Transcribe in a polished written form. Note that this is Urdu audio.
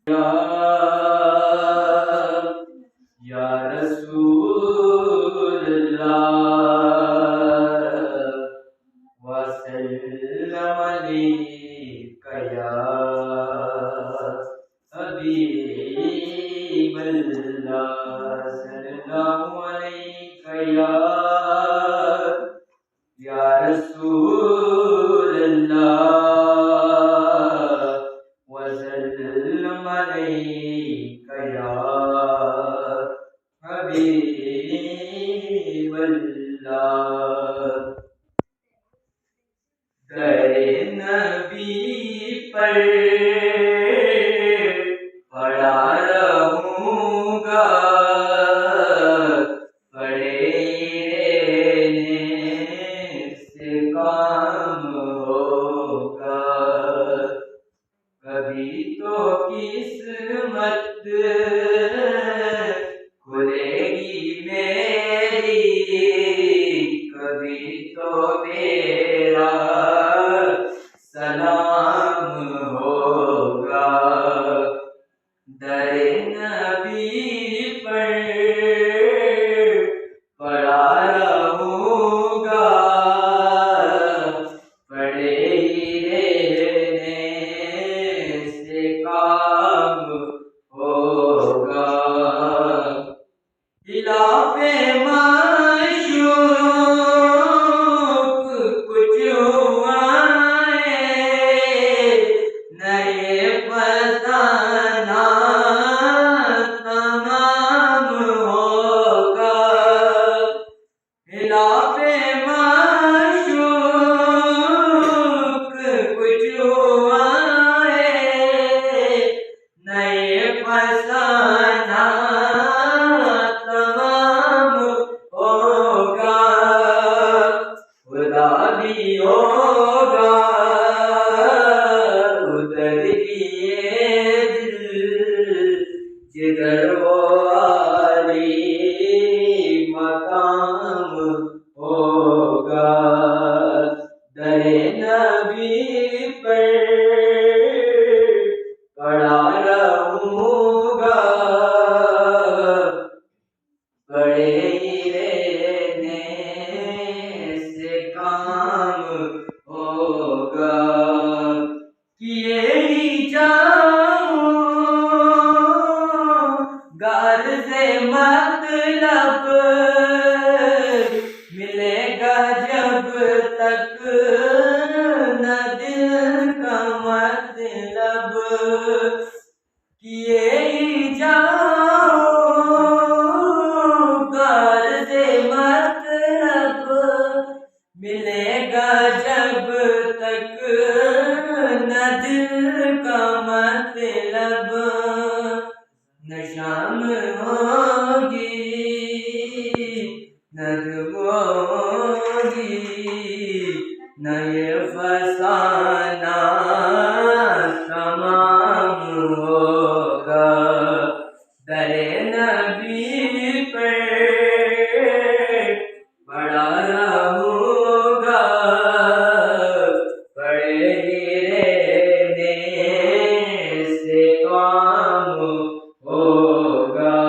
یا رسول اللہ وسلم علیک یا حبیب اللہ صلی اللہ علیک یا رسول اللہ وسلم علیک یا حبیب اللہ در نبی پر پڑا رہوں گا پڑے رہنے سے کام ہوگا کبھی تو قسمت کھلے گی میری کبھی تو میرا سلام ہوگا در نبی پر پڑا رہوں گا پڑے رہنے سے کام ہوگا خلاف معشوق کچھ ہوا ہے نئے فسانہ تمام ہوگا خلاف معشوق کچھ ہوا ہے نئے فسانہ خدا بھی ہوگا ادھر کیے دل جدھر وہ عالی مقام ہوگا در نبی پر پڑا رہوں گا پڑے رہنے سے کام ہوگا کیے ہی جاؤں غرض سے مطلب ملے گا جب تک نہ دل کا مطلب کیے ہی جاؤں غرض سے مطلب ملے گا جب تک نہ دل کا مطلب نہ شام ہوگی نہ دم ہوگی نہ یہ فسانہ تمام ہوگا در نبی پر پڑا رہوں گا پڑے رہنے سے کام ہوگا